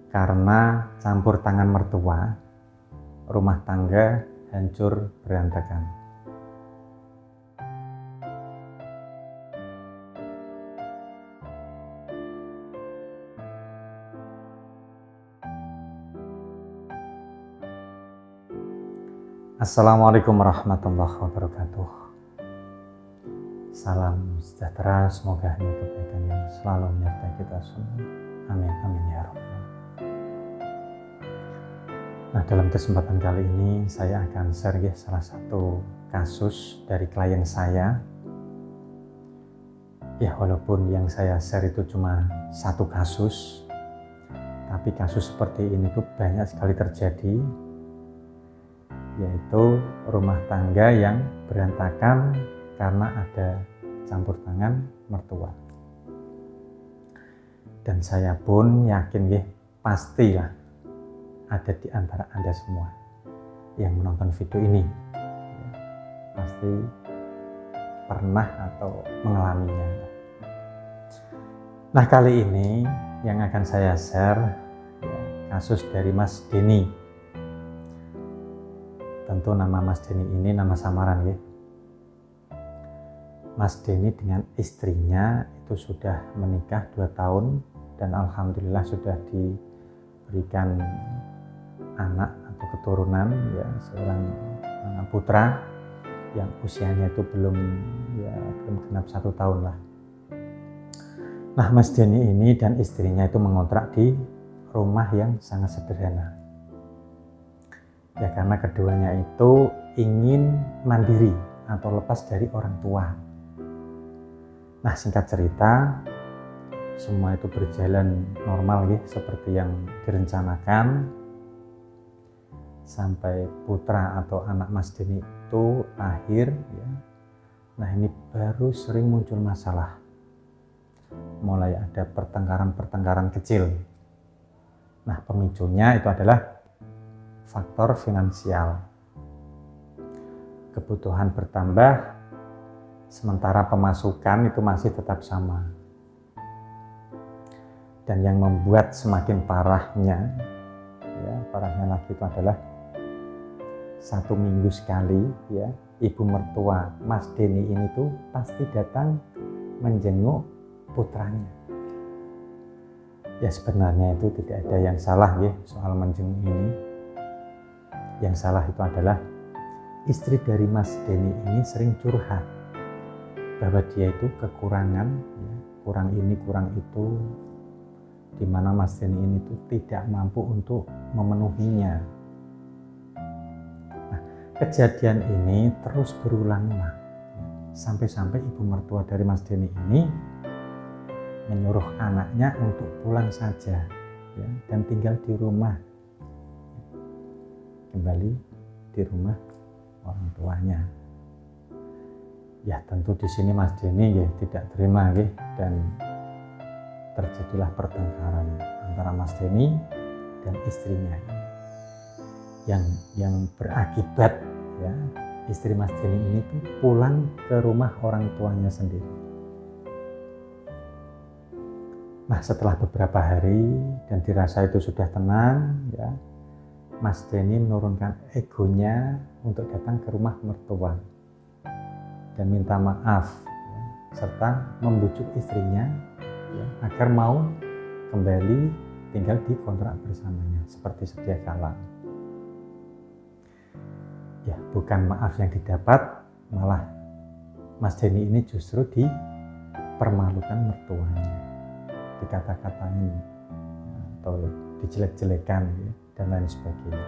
Karena campur tangan mertua, rumah tangga hancur berantakan. Assalamualaikum warahmatullahi wabarakatuh. Salam sejahtera, semoga hanya kebaikan yang selalu menyertai kita semua. Amin, amin ya rabbal. Nah, dalam kesempatan kali ini saya akan share salah satu kasus dari klien saya. Ya, walaupun yang saya share itu cuma satu kasus, tapi kasus seperti ini tuh banyak sekali terjadi, yaitu rumah tangga yang berantakan karena ada campur tangan mertua. Dan saya pun yakin pastilah ada di antara Anda semua yang menonton video ini pasti pernah atau mengalaminya. Nah, kali ini yang akan saya share kasus dari Mas Denny. Tentu nama Mas Denny ini nama samaran . Mas Denny dengan istrinya itu sudah menikah 2 tahun dan alhamdulillah sudah diberikan anak atau keturunan, seorang anak putra yang usianya itu belum genap 1 tahun lah. Nah, Mas Denny ini dan istrinya itu mengontrak di rumah yang sangat sederhana. Ya, karena keduanya itu ingin mandiri atau lepas dari orang tua. Nah, singkat cerita, semua itu berjalan normal seperti yang direncanakan. Sampai putra atau anak Mas Denny itu lahir. Nah, ini baru sering muncul masalah. Mulai ada pertengkaran-pertengkaran kecil. Nah, pemicunya itu adalah faktor finansial. Kebutuhan bertambah, sementara pemasukan itu masih tetap sama. Dan yang membuat semakin parahnya lagi itu adalah 1 minggu sekali ibu mertua Mas Denny ini tuh pasti datang menjenguk putranya. Ya, sebenarnya itu tidak ada yang salah soal menjenguk ini. Yang salah itu adalah istri dari Mas Denny ini sering curhat bahwa dia itu kekurangan, kurang ini kurang itu, di mana Mas Denny ini tuh tidak mampu untuk memenuhinya. Nah, kejadian ini terus berulang-ulang sampai-sampai ibu mertua dari Mas Denny ini menyuruh anaknya untuk pulang saja dan tinggal di rumah, kembali di rumah orang tuanya. Ya, tentu di sini Mas Denny tidak terima dan terjadilah pertengkaran antara Mas Denny dan istrinya yang berakibat istri Mas Denny ini tuh pulang ke rumah orang tuanya sendiri. Nah, setelah beberapa hari dan dirasa itu sudah tenang, Mas Denny menurunkan egonya untuk datang ke rumah mertua dan minta maaf serta membujuk istrinya agar mau kembali tinggal di kontrak bersamanya seperti sedia kala. Ya, bukan maaf yang didapat, malah Mas Denny ini justru dipermalukan mertuanya, dikata-katain atau dijelek-jelekan dan lain sebagainya.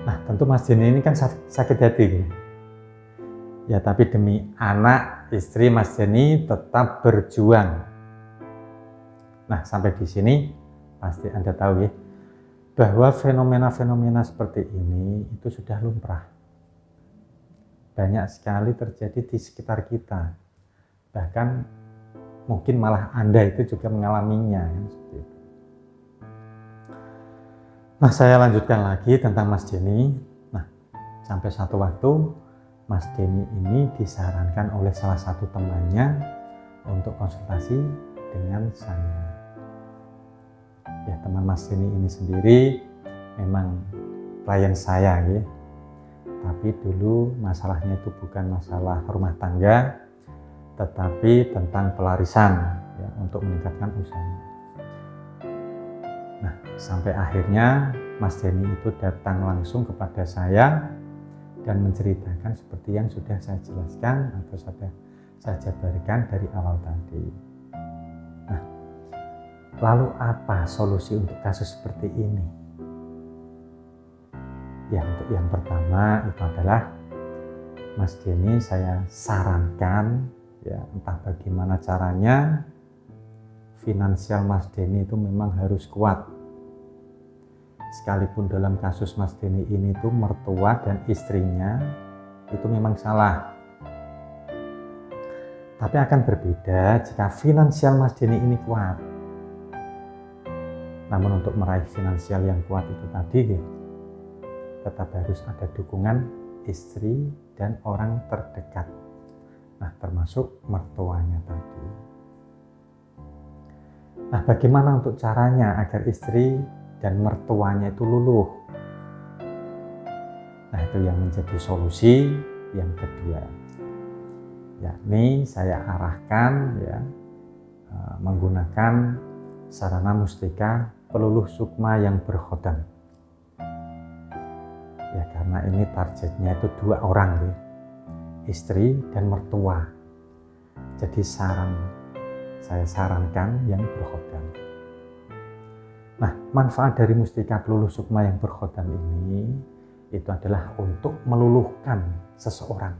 Nah, tentu Mas Denny ini kan sakit hati ya, tapi demi anak istri Mas Denny tetap berjuang. Nah, sampai di sini pasti Anda tahu bahwa fenomena-fenomena seperti ini itu sudah lumrah. Banyak sekali terjadi di sekitar kita. Bahkan mungkin malah Anda itu juga mengalaminya seperti itu. Nah, saya lanjutkan lagi tentang Mas Denny. Nah, sampai satu waktu Mas Denny ini disarankan oleh salah satu temannya untuk konsultasi dengan saya. Ya, teman Mas Denny ini sendiri memang klien saya ya. Tapi dulu masalahnya itu bukan masalah rumah tangga, tetapi tentang pelarisan ya, untuk meningkatkan usahanya. Nah, sampai akhirnya Mas Denny itu datang langsung kepada saya dan menceritakan seperti yang sudah saya jelaskan atau sudah saya jabarkan dari awal tadi. Nah, lalu apa solusi untuk kasus seperti ini? Ya, untuk yang pertama itu adalah Mas Denny saya sarankan ya, entah bagaimana caranya, finansial Mas Denny itu memang harus kuat. Sekalipun dalam kasus Mas Denny ini tuh mertua dan istrinya itu memang salah. Tapi akan berbeda jika finansial Mas Denny ini kuat. Namun untuk meraih finansial yang kuat itu tadi tetap harus ada dukungan istri dan orang terdekat. Nah, termasuk mertuanya tadi. Nah, bagaimana untuk caranya agar istri dan mertuanya itu luluh? Nah, itu yang menjadi solusi yang kedua. Yakni saya arahkan ya menggunakan sarana mustika peluluh sukma yang berkhodam. Ya, karena ini targetnya itu 2 orang ya, istri dan mertua. Jadi saya sarankan yang berkhodam. Nah, manfaat dari mustika peluluh sukma yang berkhodam ini itu adalah untuk meluluhkan seseorang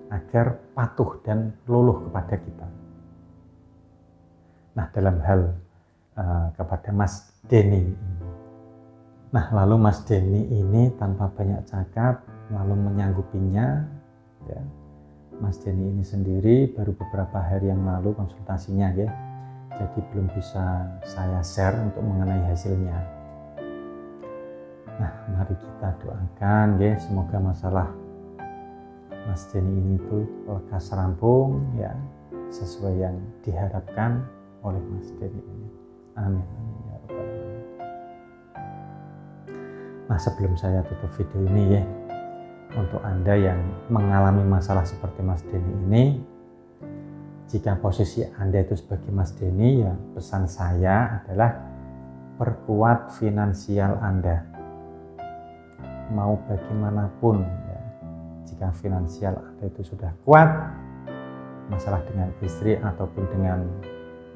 agar patuh dan luluh kepada kita. Nah, dalam hal kepada Mas Denny ini. Nah, lalu Mas Denny ini tanpa banyak cakap lalu menyanggupinya ya. Mas Denny ini sendiri baru beberapa hari yang lalu konsultasinya ya. Jadi belum bisa saya share untuk mengenai hasilnya. Nah, mari kita doakan ya, semoga masalah Mas Denny ini itu lekas rampung ya, sesuai yang diharapkan oleh Mas Denny ini. Amin. Ya Rabbal Alamin. Nah, sebelum saya tutup video ini ya, untuk Anda yang mengalami masalah seperti Mas Denny ini, jika posisi Anda itu sebagai Mas Denny, ya pesan saya adalah perkuat finansial Anda. Mau bagaimanapun ya, jika finansial Anda itu sudah kuat, masalah dengan istri ataupun dengan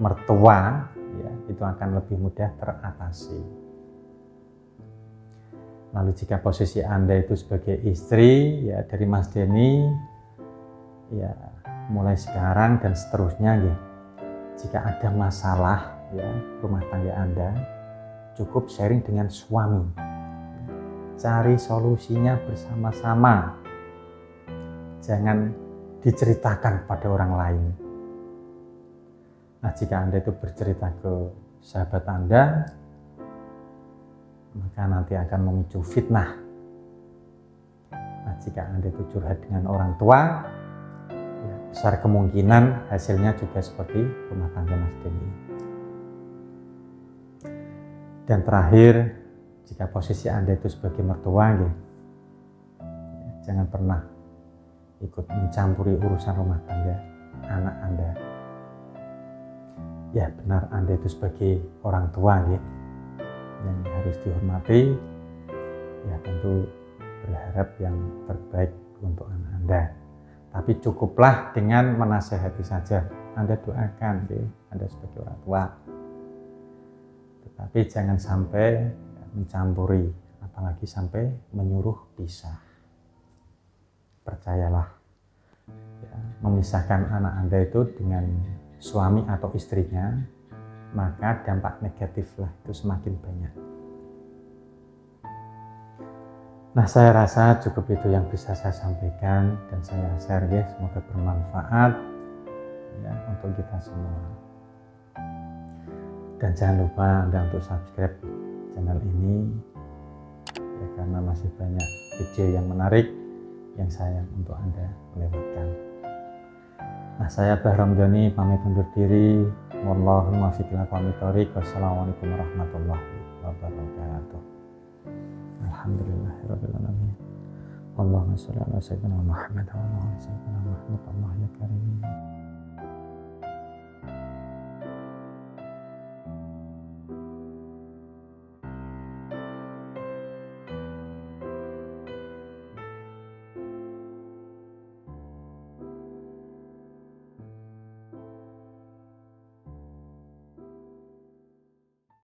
mertua ya, itu akan lebih mudah teratasi. Lalu jika posisi Anda itu sebagai istri ya dari Mas Denny, ya mulai sekarang dan seterusnya ya, jika ada masalah ya rumah tangga Anda, cukup sharing dengan suami. Cari solusinya bersama-sama. Jangan diceritakan kepada orang lain. Nah, jika Anda itu bercerita ke sahabat Anda, maka nanti akan memicu fitnah. Nah, jika Anda itu curhat dengan orang tua, ya, besar kemungkinan hasilnya juga seperti rumah tangga Mas Denny. Dan terakhir, jika posisi Anda itu sebagai mertua, ya, jangan pernah ikut mencampuri urusan rumah tangga anak Anda. Ya, benar Anda itu sebagai orang tua ya, yang harus dihormati, ya tentu berharap yang terbaik untuk anak Anda. Tapi cukuplah dengan menasehati saja. Anda doakan ya, Anda sebagai orang tua. Tetapi jangan sampai mencampuri, apalagi sampai menyuruh pisah. Percayalah, ya, memisahkan anak Anda itu dengan suami atau istrinya, maka dampak negatiflah itu semakin banyak. Nah, saya rasa cukup itu yang bisa saya sampaikan dan saya share ya, semoga bermanfaat ya untuk kita semua. Dan jangan lupa Anda untuk subscribe channel ini ya, karena masih banyak video yang menarik yang sayang untuk Anda lewatkan. Nah, saya Bah Ramdhani pamit undur diri. Wallahu muwaffiq ila aqwamit thoriq. Wassalamualaikum warahmatullahi wabarakatuh. Alhamdulillahirabbil alamin. Allahumma shalli ala sayyidina Muhammad wa ala ali sayyidina Muhammad. Allah ya karim.